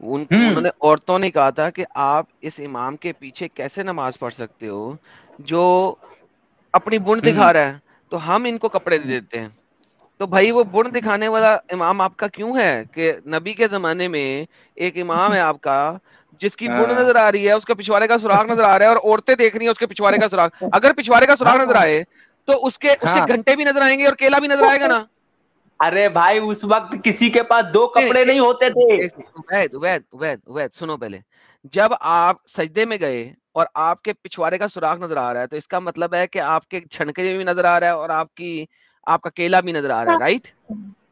उन्होंने, औरतों ने कहा था कि आप इस इमाम के पीछे कैसे नमाज पढ़ सकते हो जो अपनी बुन दिखा रहा है, तो हम इनको कपड़े दे देते हैं। तो भाई वो बुन दिखाने वाला इमाम आपका क्यों है कि नबी के जमाने में एक इमाम है आपका जिसकी बुन नजर आ रही है, उसके पिछवाड़े का सुराख नजर आ रहा है और औरतें देख रही हैं उसके पिछवाड़े का सुराख। अगर पिछवाड़े का सुराख नजर आए तो उसके घंटे भी नजर आएंगे और केला भी नजर आएगा ना। अरे भाई उस वक्त किसी के पास दो कपड़े नहीं होते थे। उबैद सुनो पहले, जब आप सजदे में गए और आपके पिछवाड़े का सुराख नजर आ रहा है तो इसका मतलब है कि आपके छनके भी नजर आ रहा है और आपका केला भी नजर आ रहा है, राइट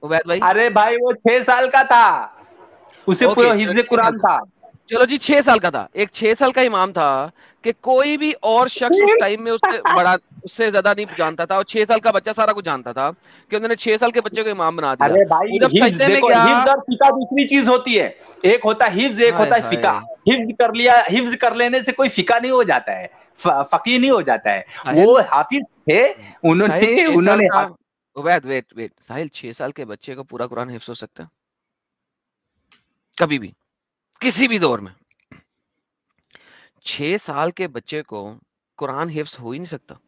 उबैद भाई? अरे भाई वो 6 साल का था, उसे पूरा हिफ्ज़ कुरान था। चलो जी 6 साल का था, एक 6 साल का इमाम था कि कोई भी और शख्स उस टाइम में उससे ज्यादा नहीं जानता था और 6 साल का बच्चा सारा कुछ जानता था कि उन्होंने 6 साल के बच्चे को इमाम बना दिया। अरे भाई जब सजदे में गया, हिफ्ज़ और फिका दूसरी चीज होती है, एक होता है हिफ्ज़, एक होता है फिका। हिफ्ज़ कर लिया, हिफ्ज़ कर लेने से कोई फिका नहीं हो जाता है, फकीह नहीं हो जाता है। वो हाफिज थे, उन्होंने वेट साहिल, 6 साल के बच्चे को पूरा कुरान हिफ्ज़ हो सकता है? कभी भी, किसी भी दौर में 6 साल के बच्चे को कुरान हिफ्ज़ हो ही नहीं सकता।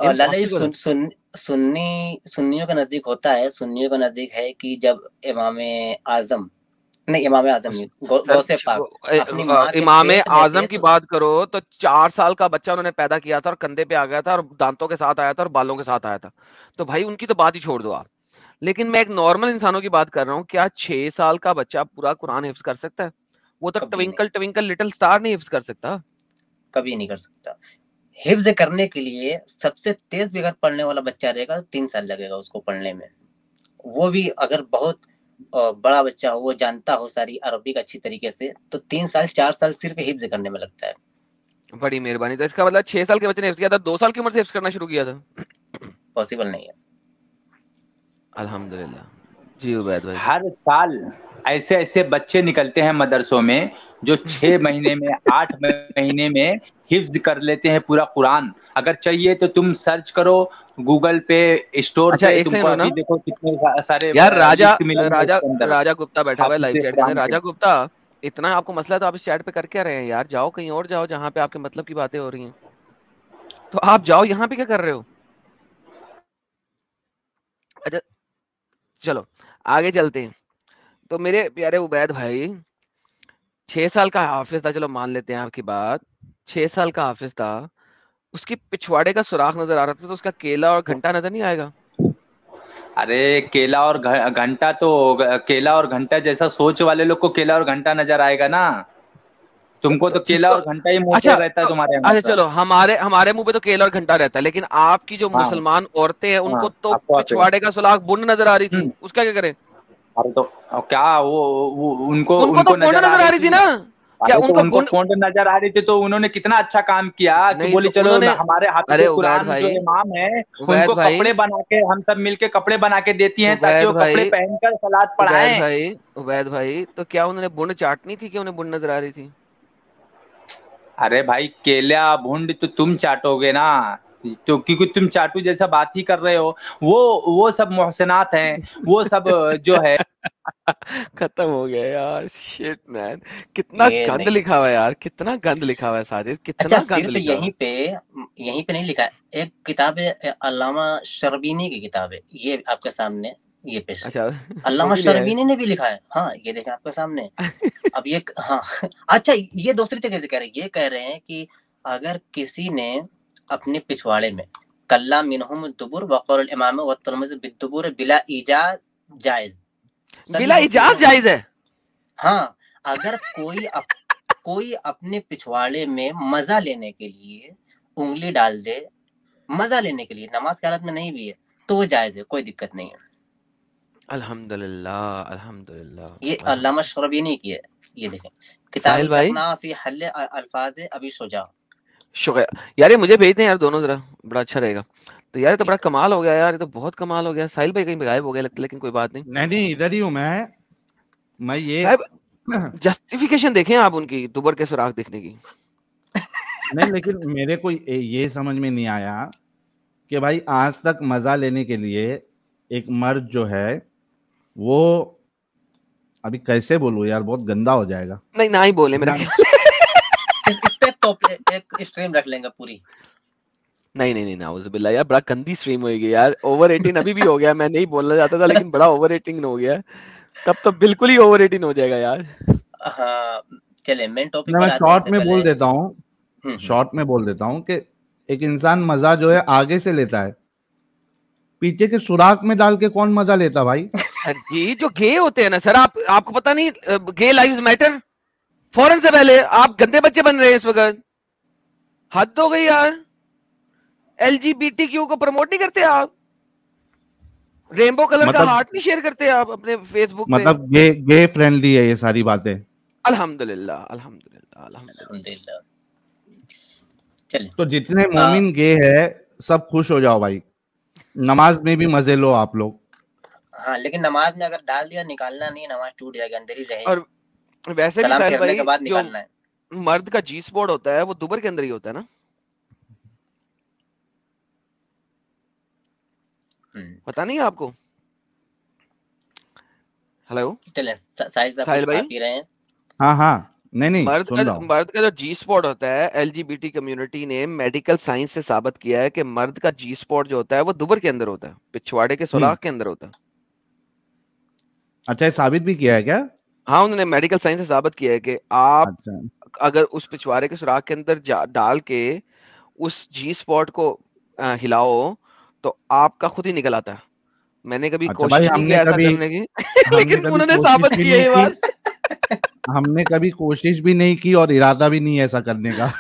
और लाला सुन्नियों के नजदीक होता है, सुन्नियों के नजदीक है कि जब इमाम आजम नहीं, इमाम आजम नहीं, गौसे पाक अपनी माँ के इमाम पेट में आजम थे की तो बात करो तो 4 साल का बच्चा उन्होंने पैदा किया था और कंधे पे आ गया था और दांतों के साथ आया था और बालों के साथ आया था। तो भाई उनकी तो बात ही छोड़ दो आप। लेकिन मैं एक नॉर्मल इंसानों की बात कर रहा हूँ, क्या 6 साल का बच्चा पूरा कुरान हिफ्ज कर सकता है? वो तो कभी नहीं, ट्विंकल ट्विंकल लिटिल स्टार नहीं हिफ्ज कर सकता। कभी नहीं कर सकता। हिफ्ज करने के लिए सबसे तेज भी अगर पढ़ने वाला बच्चा रहेगा तो 3 साल लगेगा उसको पढ़ने में। वो भी अगर बहुत बड़ा बच्चा हो, वो जानता हो सारी अरबिक अच्छी तरीके से, तो 3 साल 4 साल सिर्फ हिफ्ज करने में लगता है। बड़ी मेहरबानी। तो इसका मतलब 6 साल के बच्चे ने हिफ्ज किया था, 2 साल की उम्र से हिफ्ज करना शुरू किया था। पॉसिबल नहीं है। अल्हम्दुलिल्लाह जी उबैद भाई। हर साल ऐसे ऐसे बच्चे निकलते हैं मदरसों में जो 6 महीने में 8 महीने में हिफ्ज कर लेते हैं पूरा कुरान। अगर चाहिए तो तुम सर्च करो गूगल पे, स्टोर अच्छा, पे, एक तुमको सेकंड अभी ना देखो कितने सारे यार। राजा लिस्ट मिलेंगे राजा उसके अंदर राजा गुप्ता बैठा हुआ है लाइव हाफिज चैट के अंदर। कुरान के। राजा गुप्ता, इतना आपको मसला है तो आप इस चैट पे कर क्या रहे हैं यार? जाओ कहीं और जाओ जहां पे आपके मतलब की बातें हो रही हैं। तो आप जाओ, यहाँ पे क्या कर रहे हो? अच्छा चलो आगे चलते हैं। तो मेरे प्यारे उबैद भाई, 6 साल का हाफिज था, चलो मान लेते हैं आपकी बात। 6 साल का हाफिज था, उसकी पिछवाड़े का सुराख नजर आ रहा था, तो उसका केला और घंटा नजर नहीं आएगा? अरे केला और घंटा तो केला और घंटा जैसा सोच वाले लोग को केला और घंटा नजर आएगा ना। तुमको तो तो केला जिसको और घंटा ही मुंह अच्छा पे रहता है तो तुम्हारे अच्छा हमेशा। चलो, हमारे हमारे मुंह पे तो केला और घंटा रहता है, लेकिन आपकी जो हाँ मुसलमान औरतें हैं हाँ, उनको तो आपको आते हैं। पिछवाड़े का सुराख बुंड नजर आ रही थी, हम्म, उसका क्या करें? अरे तो क्या वो उनको उनको तो उनको बुंड नजर आ नजर आ रही रही थी थी। ना। क्या अरे तो उनको उनको बुंड पुण्य नजर आ रही थी तो उन्होंने कितना अच्छा काम किया कि नहीं? बोली तो चलो उन्होंने हमारे अरे हाफिज उबैद कुरान जो भाई, इमाम है उबैद उनको भाई, कपड़े बना के हम सब मिलके कपड़े बना के देती हैं ताकि उबैद वो कपड़े भाई, पहनकर सलात उबैद पढ़ाएं। भाई, उबैद भाई, तो क्या उन्होंने बुंड चाटनी थी कि उन्हें बुंड नजर आ रही थी? अरे भाई केला भुंड तो तुम चाटोगे ना, तो क्योंकि तुम चाटू जैसा बात ही कर रहे हो। वो सब मोहसिनात हैं, वो सब जो है। खत्म हो गया यार, शिट मैन। कितना ये गंद नहीं। लिखा हुआ है यार, कितना गंद लिखा हुआ है साजिद, अच्छा, कितना गंद सिर्फ लिखा हुआ है। यहीं पे नहीं लिखा है। एक किताब है, अल्लामा शर्बीनी की किताब है, ये आपके सामने, ये पेश है। अच्छा वो अल्लामा भी ले आए। शर्बीनी ने भी लिखा है। हाँ, ये देखें आपके सामने। अब ये हाँ अच्छा, ये दूसरी तरीके से कह रहे हैं। ये कह रहे हैं कि अगर किसी ने अपने पिछवाड़े में कल्ला मिनहुम दुबुर वक़ौल इमाम व तरमिज़ बिद्दुबुर बिला इजाज़ जायज़, सभी बिला इजाज मुफस्सिरीन। जायज है? हाँ, अगर कोई अपने पिछवाड़े में मजा लेने के लिए उंगली डाल दे, मजा लेने के लिए, नमाज की हालत में नहीं भी है, तो वो जायज है, कोई दिक्कत नहीं है। अल्हम्दुलिल्लाह, अल्हम्दुलिल्लाह, ये अल्लामा शरबीनी की है। ये देखें, किताब साहिल भाई, अल-जरना फी हल अल्फाज अबी शुजा। शुक्रिया यार, ये मुझे भेज दें यार दोनों जरा, बड़ा अच्छा रहेगा। तो यार ये तो बड़ा ठीक है। कमाल हो गया यार, ये तो बहुत कमाल हो गया। साहिल भाई कहीं गायब हो गया लगता है, लेकिन कोई बात नहीं। नहीं इधर ही हूँ मैं ये साहब जस्टिफिकेशन देखें आप उनकी दुबर के सुराख देखने की। नहीं, लेकिन मेरे को ये समझ में नहीं आया कि भाई आज तक मजा लेने के लिए एक मर्द जो है वो, अभी कैसे बोलूं यार, बहुत गंदा हो जाएगा। नहीं ना ही बोले मेरा ख्याल है। इस पे एक स्ट्रीम रख लेंगे पूरी। नहीं नहीं नहीं, नाउजुबिल्लाह यार, बड़ा गंदी स्ट्रीम होगी यार। ओवर 18 अभी भी हो गया, मैं नहीं बोलना चाहता था लेकिन बड़ा ओवर 18 हो गया। तब तो बिल्कुल ही ओवर 18 हो जाएगा यार। हाँ, चले मेन टॉपिक मैं पर आते हैं। शॉर्ट इससे में पहले बोल देता हूँ, शॉर्ट में बोल देता हूँ कि एक इंसान मजा जो है आगे से लेता है, पीछे के सुराख में डाल के कौन मजा लेता भाई? सर जी, जो गे होते हैं ना सर, आपको पता नहीं गे लाइव्स मैटर? फौरन से पहले आप गंदे बच्चे बन रहे हैं इस वक्त। हद हो गई यार। LGBTQ को प्रमोट नहीं करते आप? रेनबो कलर का हार्ट नहीं शेयर करते आप अपने फेसबुक पे? मतलब गे फ्रेंडली है ये सारी बातें। अल्हम्दुलिल्लाह, अल्हम्दुलिल्लाह, अल्हम्दुलिल्लाह। चलिए, तो जितने मोमिन गे है सब खुश हो जाओ भाई, नमाज में भी मजे लो आप लोग। हाँ, लेकिन नमाज में अगर डाल दिया, निकालना नहीं, नमाज टूट जाएगी, अंदर ही रहेगी। और वैसे भी सलाम साहिल फेरने भाई, के बाद जो निकालना है। मर्द का जी स्पॉट होता है वो दुबर के अंदर ही होता है ना? पता नहीं है आपको? हेलो चले, साहिल साहब साहिल कुछ भाई, खा पी रहे हैं। हाँ नहीं सुन रहा हूँ। मर्द का जो जी स्पॉट होता है, LGBT कम्युनिटी ने मेडिकल साइंस से साबित किया है कि मर्द का जी स्पॉट जो होता है वो दुबर के अंदर होता है, पिछवाड़े के सुराख के अंदर होता है। अच्छा, ये साबित भी किया है क्या? हाँ, उन्होंने मेडिकल साइंस से साबित किया है कि आप अच्छा अगर उस पिछवाड़े के सुराख के अंदर डाल के उस जी स्पॉट को हिलाओ तो आपका खुद ही निकल आता है। मैंने कभी अच्छा भाई, कोशिश नहीं किया ऐसा करने की हमने लेकिन कभी उन्होंने कोशिश साबित भी किया ये नहीं बात। की, हमने कभी कोशिश भी नहीं की और इरादा भी नहीं है ऐसा करने का।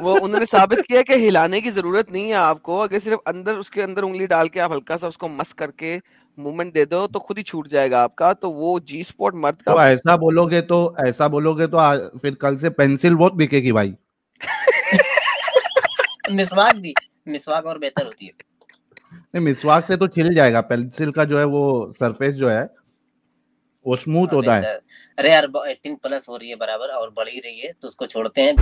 वो उन्होंने साबित किया कि हिलाने की जरूरत नहीं है आपको, अगर सिर्फ अंदर उसके अंदर उंगली डाल के आप हल्का सा उसको मस करके मूवमेंट दे दो तो खुद ही छूट जाएगा आपका। तो वो जी स्पॉट मर्द का तो ऐसा बोलोगे तो फिर कल से पेंसिल बहुत बिकेगी भाई। मिसवाक और बेहतर होती है। नहीं, मिसवाक से तो छिल जाएगा, पेंसिल का जो है वो सरफेस जो है वो स्मूथ होता है। अरे यार 18+ हो रही है बराबर और बढ़ ही रही है तो उसको छोड़ते हैं।